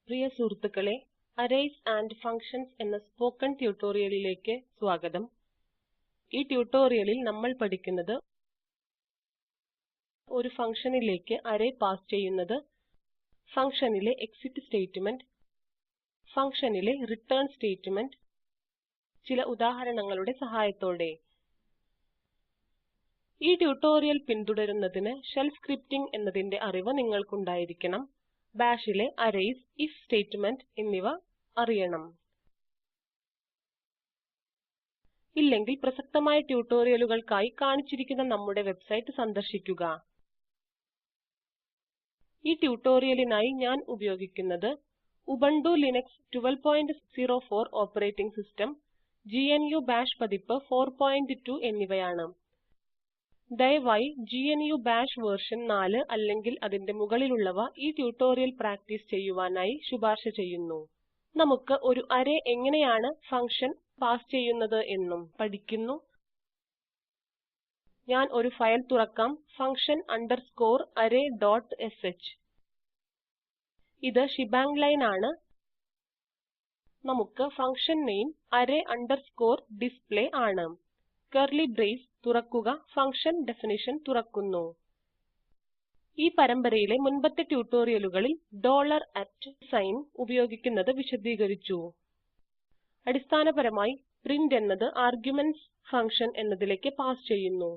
പ്രിയ സുഹൃത്തുക്കളെ, arrays and functions എന്ന spoken ട്യൂട്ടോറിയലിലേക്ക് സ്വാഗതം. ഈ ട്യൂട്ടോറിയലിൽ നമ്മൾ പഠിക്കുന്നത് ഒരു ഫംഗ്ഷനിലേക്ക് അറേ പാസ് ചെയ്യുന്നത്, ഫംഗ്ഷനിലെ എക്സിറ്റ് സ്റ്റേറ്റ്മെന്റ്, ഫംഗ്ഷനിലെ റിട്ടേൺ സ്റ്റേറ്റ്മെന്റ്, ചില ഉദാഹരണങ്ങളുടെ സഹായത്തോടെ. ഈ ട്യൂട്ടോറിയൽ പിന്തുടരുന്നതിന് ഷെൽ സ്ക്രിപ്റ്റിംഗ് എന്നതിന്റെ അറിവ് നിങ്ങൾക്കുണ്ടായിരിക്കണം. ബാഷിലെ അറേയ്സ്, ഇഫ് സ്റ്റേറ്റ്മെന്റ് എന്നിവ അറിയണം. ഇല്ലെങ്കിൽ പ്രസക്തമായ ട്യൂട്ടോറിയലുകൾക്കായി കാണിച്ചിരിക്കുന്ന നമ്മുടെ വെബ്സൈറ്റ് സന്ദർശിക്കുക. ഈ ട്യൂട്ടോറിയലിനായി ഞാൻ ഉപയോഗിക്കുന്നത് Ubuntu Linux 12.04 operating system, GNU bash പതിപ്പ് 4.2 എന്നിവയാണ്. ദയവായി GNU ബാഷ് വേർഷൻ 4 അല്ലെങ്കിൽ അതിന്റെ മുകളിലുള്ളവ ഈ ട്യൂട്ടോറിയൽ പ്രാക്ടീസ് ചെയ്യുവാനായി ശുപാർശ ചെയ്യുന്നു. നമുക്ക് ഒരു അറേ എങ്ങനെയാണ് ഫംഗ്ഷൻ പാസ് ചെയ്യുന്നത് എന്നും പഠിക്കുന്നു. ഞാൻ ഒരു ഫയൽ തുറക്കാം, function underscore array.sh. ഇത് ഷിബാങ് ലൈൻ ആണ്. നമുക്ക് function name array underscore display ആണ്. കർലി ബ്രേസ് തുറക്കുക, ഫംഗ്ഷൻ ഡെഫിനിഷൻ തുറക്കുന്നു. ഈ പരമ്പരയിലെ മുൻപത്തെ ട്യൂട്ടോറിയലുകളിൽ $@ ഉപയോഗിക്കുന്നത് വിശദീകരിച്ചു. അടിസ്ഥാനപരമായി പ്രിന്റ് എന്നത് ആർഗ്യുമെന്റ്സ് ഫംഗ്ഷൻ എന്നതിലേക്ക് പാസ് ചെയ്യുന്നു.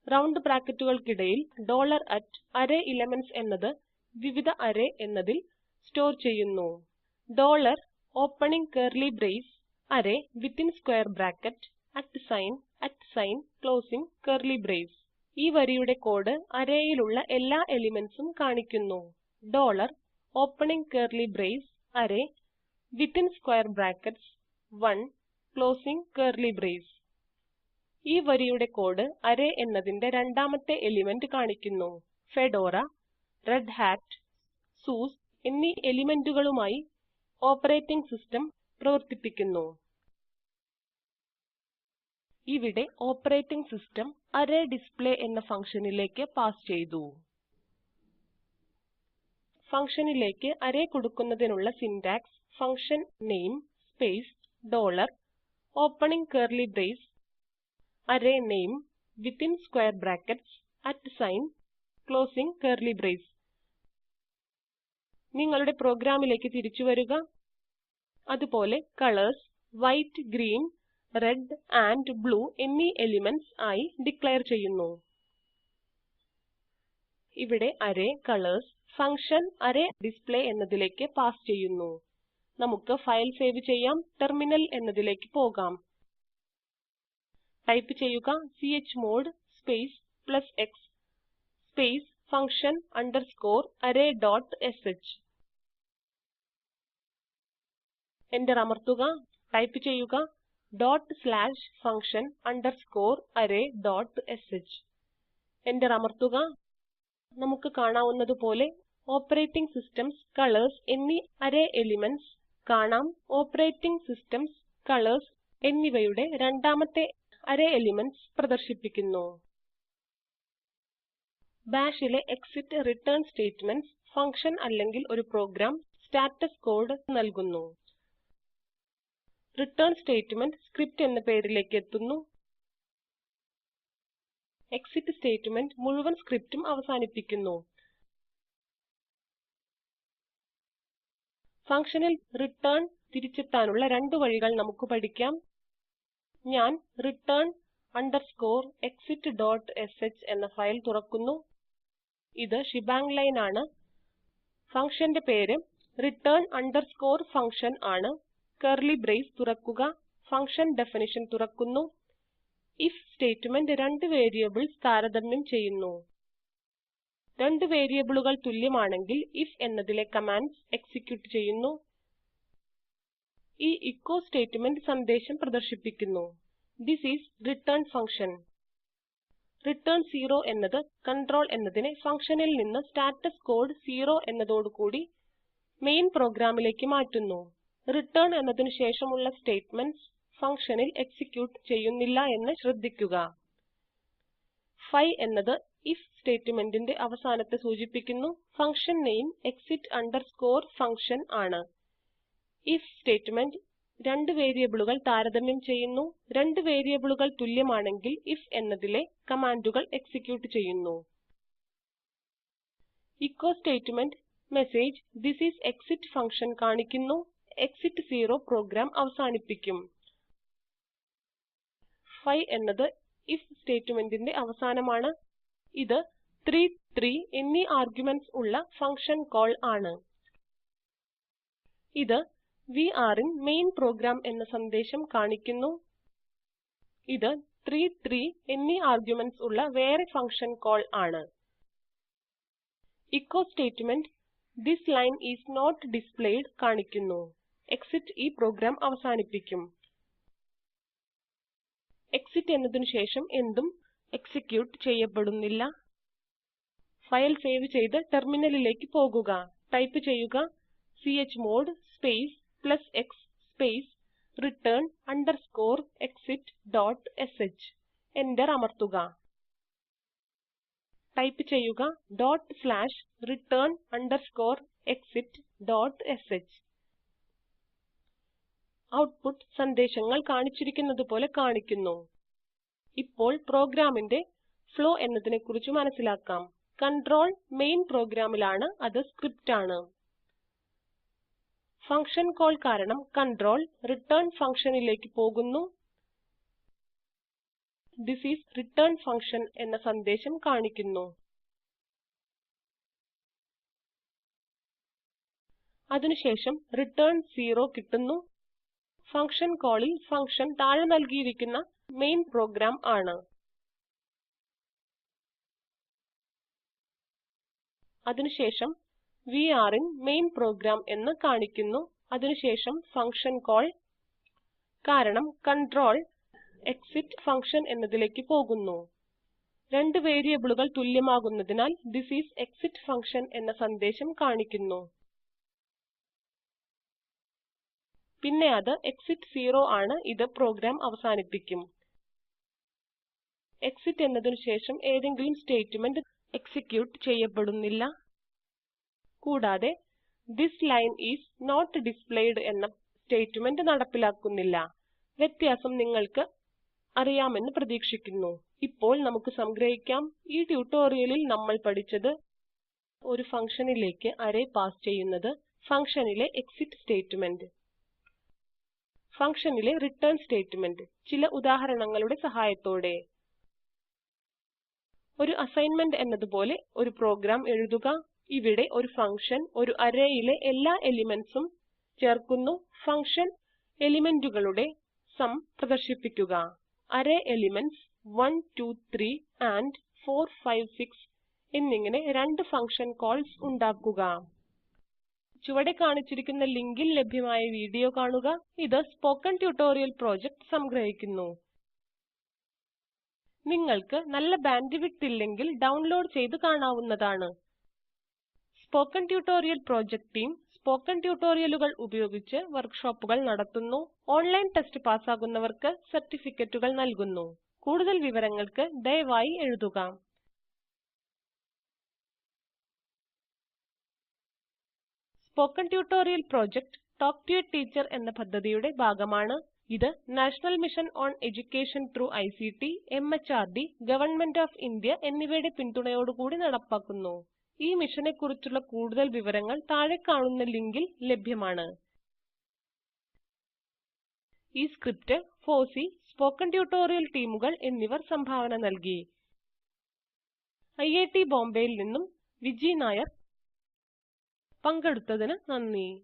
റൗണ്ട് ബ്രാക്കറ്റുകൾക്കിടയിൽ $@array elements എന്നത് വിവിധ അറേ എന്നതിൽ സ്റ്റോർ ചെയ്യുന്നു. Opening curly brace array within square bracket @closing curly brace. ഈ വരിയുടെ കോഡ് അറേയിലുള്ള എല്ലാ എലിമെന്റ്സും കാണിക്കുന്നു. Opening curly brace array within square brackets 1 closing curly brace. ഈ വരിയുടെ കോഡ് അറേ എന്നതിന്റെ രണ്ടാമത്തെ എലിമെന്റ് കാണിക്കുന്നു. ഫെഡോറ, റെഡ് ഹാറ്റ്, സൂസ് എന്നീ എലിമെന്റുകളുമായി ഓപ്പറേറ്റിംഗ് സിസ്റ്റം പ്രവർത്തിപ്പിക്കുന്നു. ഇവിടെ ഓപ്പറേറ്റിംഗ് സിസ്റ്റം അറേ ഡിസ്പ്ലേ എന്ന ഫംഗ്ഷനിലേക്ക് പാസ് ചെയ്തു. ഫംഗ്ഷനിലേക്ക് അറേ കൊടുക്കുന്നതിനുള്ള syntax function name space opening curly brace array name within square brackets @closing curly brace. നിങ്ങളുടെ പ്രോഗ്രാമിലേക്ക് തിരിച്ചു വരിക. അതുപോലെ colours white, green, red and blue എന്നീ എലിമെന്റ്സ് ആയി ഡിക്ലെയർ ചെയ്യുന്നു. ഇവിടെ array colours function array display എന്നതിലേക്ക് പാസ് ചെയ്യുന്നു. നമുക്ക് ഫയൽ സേവ് ചെയ്യാം. ടെർമിനൽ എന്നതിലേക്ക് പോകാം. ടൈപ്പ് ചെയ്യുക chmod space +x space function underscore array.sh. Enter അമർത്തുക. ടൈപ്പ് ചെയ്യുക /function underscore array.sh. എന്റർ അമർത്തുക. നമുക്ക് കാണാവുന്നതുപോലെ ഓപ്പറേറ്റിംഗ് സിസ്റ്റംസ് കളേഴ്സ് എന്നീ അറേ എലിമെന്റ്സ് കാണാം. ഓപ്പറേറ്റിംഗ് സിസ്റ്റംസ് കളേഴ്സ് എന്നിവയുടെ രണ്ടാമത്തെ അറേ എലിമെന്റ്സ് പ്രദർശിപ്പിക്കുന്നു. ബാഷിലെ എക്സിറ്റ്, റിട്ടേൺ സ്റ്റേറ്റ്മെന്റ്സ് ഫംഗ്ഷൻ അല്ലെങ്കിൽ ഒരു പ്രോഗ്രാം സ്റ്റാറ്റസ് കോഡ് നൽകുന്നു. റിട്ടേൺ സ്റ്റേറ്റ്മെന്റ് സ്ക്രിപ്റ്റ് എന്ന പേരിലേക്ക് എത്തുന്നു. എക്സിറ്റ് സ്റ്റേറ്റ്മെന്റ് മുഴുവൻ സ്ക്രിപ്റ്റും അവസാനിപ്പിക്കുന്നു. ഫംഗ്ഷനിൽ റിട്ടേൺ തിരിച്ചെത്താനുള്ള രണ്ട് വഴികൾ നമുക്ക് പഠിക്കാം. ഞാൻ return underscore exit.sh എന്ന ഫയൽ തുറക്കുന്നു. ഇത് ഷിബാങ് ലൈൻ ആണ്. ഫംഗ്ഷന്റെ പേര് return underscore function ആണ്. കർലി ബ്രേസ് തുറക്കുക, ഫംഗ്ഷൻ ഡെഫിനിഷൻ തുറക്കുന്നു. ഇഫ് സ്റ്റേറ്റ്മെന്റ് രണ്ട് വേരിയബിൾസ് താരതമ്യം ചെയ്യുന്നു. രണ്ട് വേരിയബിളുകൾ തുല്യമാണെങ്കിൽ if എന്നതിലെ കമാൻഡ്സ് എക്സിക്യൂട്ട് ചെയ്യുന്നു. ഈ echo സ്റ്റേറ്റ്മെന്റ് സന്ദേശം പ്രദർശിപ്പിക്കുന്നു. This is return function. return 0 എന്നത് കൺട്രോൾ എന്നതിനെ ഫംഗ്ഷനിൽ നിന്ന് സ്റ്റാറ്റസ് കോഡ് 0 എന്നതോടുകൂടി മെയിൻ പ്രോഗ്രാമിലേക്ക് മാറ്റുന്നു. റിട്ടേൺ എന്നതിനു ശേഷമുള്ള സ്റ്റേറ്റ്മെന്റ്സ് ഫംഗ്ഷനിൽ എക്സിക്യൂട്ട് ചെയ്യുന്നില്ല എന്ന് ശ്രദ്ധിക്കുക. 5 എന്നത് if സ്റ്റേറ്റ്മെന്റിന്റെ അവസാനത്തെ സൂചിപ്പിക്കുന്നു. ഫംഗ്ഷൻ നെയിം exit_function ആണ്. if സ്റ്റേറ്റ്മെന്റ് രണ്ട് വേരിയബിളുകൾ താരതമ്യം ചെയ്യുന്നു. രണ്ട് വേരിയബിളുകൾ തുല്യമാണെങ്കിൽ if എന്നതിലെ കമാൻഡുകൾ എക്സിക്യൂട്ട് ചെയ്യുന്നു. echo statement message this is exit function കാണിക്കുന്നു. exit 0 പ്രോഗ്രാം അവസാനിപ്പിക്കും. 5 എന്നത് if സ്റ്റേറ്റ്മെന്റിന്റെ അവസാനമാണ്. ഇത് 3, 3 എന്നീ ആർഗ്യുമെന്റ്സ് ഉള്ള ഫംഗ്ഷൻ കോൾ ആണ്. ഇത് we are in main program എന്ന സന്ദേശം കാണിക്കുന്നു. ഇത് 3, 3 എന്നീ ആർഗ്യുമെന്റ്സ് ഉള്ള വേറെ ഫംഗ്ഷൻ കോൾ ആണ്. echo statement this line is not displayed കാണിക്കുന്നു. exit ഈ പ്രോഗ്രാം അവസാനിപ്പിക്കും. exit എന്നതിനു ശേഷം എന്തും എക്സിക്യൂട്ട് ചെയ്യപ്പെടുന്നില്ല. ഫയൽ സേവ് ചെയ്ത് ടെർമിനലിലേക്ക് പോകുക. ടൈപ്പ് ചെയ്യുക chmod space +x space return_exit.sh. Enter അമർത്തുക. ടൈപ്പ് ചെയ്യുക .return_exit.sh. ഔട്ട്പുട്ട് സന്ദേശങ്ങൾ കാണിച്ചിരിക്കുന്നതുപോലെ കാണിക്കുന്നു. ഇപ്പോൾ പ്രോഗ്രാമിന്റെ ഫ്ലോ എന്നതിനെക്കുറിച്ച് മനസ്സിലാക്കാം. കൺട്രോൾ മെയിൻ പ്രോഗ്രാമിലാണ്, അത് സ്ക്രിപ്റ്റ് ആണ്. ഫംഗ്ഷൻ കോൾ കാരണം കൺട്രോൾ റിട്ടേൺ ഫംഗ്ഷനിലേക്ക് പോകുന്നു. this is return function എന്ന സന്ദേശം കാണിക്കുന്നു. അതിനുശേഷം return 0 കിട്ടുന്നു. ഫംഗ്ഷൻ കോളിൽ ഫംഗ്ഷൻ താഴെ നൽകിയിരിക്കുന്ന മെയിൻ പ്രോഗ്രാം ആണ്. അതിനുശേഷം we are in main program എന്ന് കാണിക്കുന്നു. അതിനുശേഷം ഫംഗ്ഷൻ കോൾ കാരണം കൺട്രോൾ exit ഫംഗ്ഷൻ എന്നതിലേക്ക് പോകുന്നു. രണ്ട് വേരിയബിളുകൾ തുല്യമാകുന്നതിനാൽ this is exit ഫംഗ്ഷൻ എന്ന സന്ദേശം കാണിക്കുന്നു. പിന്നെ അത് exit 0 ആണ്. ഇത് പ്രോഗ്രാം അവസാനിപ്പിക്കും. exit എന്നതിനു ശേഷം ഏതെങ്കിലും സ്റ്റേറ്റ്മെന്റ് എക്സിക്യൂട്ട് ചെയ്യപ്പെടുന്നില്ല. കൂടാതെ this line is not displayed എന്ന സ്റ്റേറ്റ്മെന്റ് നടപ്പിലാക്കുന്നില്ല. വ്യത്യാസം നിങ്ങൾക്ക് അറിയാമെന്ന് പ്രതീക്ഷിക്കുന്നു. ഇപ്പോൾ നമുക്ക് സംഗ്രഹിക്കാം. ഈ ട്യൂട്ടോറിയലിൽ നമ്മൾ പഠിച്ചത് ഒരു ഫംഗ്ഷനിലേക്ക് അറേ പാസ് ചെയ്യുന്നത്, ഫംഗ്ഷനിലെ exit സ്റ്റേറ്റ്മെന്റ്, ഫംഗ്ഷനിലെ റിട്ടേൺ സ്റ്റേറ്റ്മെന്റ്, ചില ഉദാഹരണങ്ങളുടെ സഹായത്തോടെ. ഒരു അസൈൻമെന്റ് എന്നതുപോലെ ഒരു പ്രോഗ്രാം എഴുതുക. ഇവിടെ ഒരു ഫംഗ്ഷൻ ഒരു അറേയിലെ എല്ലാ എലിമെന്റ്സും ചേർക്കുന്നു. ഫംഗ്ഷൻ എലിമെന്റുകളുടെ സം പ്രദർശിപ്പിക്കുക. അറേ എലിമെന്റ്സ് 1, 2, 3 and 4, 5, 6 എന്നിങ്ങനെ രണ്ട് ഫംഗ്ഷൻ കോൾസ് ഉണ്ടാക്കുക. ചുവടെ കാണിച്ചിരിക്കുന്ന ലിങ്കിൽ ലഭ്യമായ വീഡിയോ കാണുക. ഇത് സ്പോക്കൻ ട്യൂട്ടോറിയൽ പ്രോജക്റ്റ് സംഗ്രഹിക്കുന്നു. നിങ്ങൾക്ക് നല്ല ബാൻഡ്വിഡ്ത്ത് ഇല്ലെങ്കിൽ ഡൗൺലോഡ് ചെയ്ത് കാണാവുന്നതാണ്. Spoken tutorial project team spoken ട്യൂട്ടോറിയലുകൾ ഉപയോഗിച്ച് വർക്ക്ഷോപ്പുകൾ നടത്തുന്നു. ഓൺലൈൻ ടെസ്റ്റ് പാസ്സാകുന്നവർക്ക് സർട്ടിഫിക്കറ്റുകൾ നൽകുന്നു. കൂടുതൽ വിവരങ്ങൾക്ക് ദയവായി എഴുതുക. Spoken tutorial project talk to a teacher എന്ന പദ്ധതിയുടെ ഭാഗമാണ്. ഇത് national mission on education through ICT, MHRD, government of India എന്നിവയുടെ പിന്തുണയോടുകൂടി നടപ്പാക്കുന്നു. ഈ മിഷനെക്കുറിച്ചുള്ള കൂടുതൽ വിവരങ്ങൾ താഴെ കാണുന്ന ലിങ്കിൽ ലഭ്യമാണ്. ഈ സ്ക്രിപ്റ്റ് ഫോസി, സ്പോക്കൻ ട്യൂട്ടോറിയൽ ടീമുകൾ എന്നിവർ സംഭാവന നൽകി. IIT ബോംബെയിൽ നിന്നും വിജി നായർ പങ്കെടുത്തതിന് നന്ദി.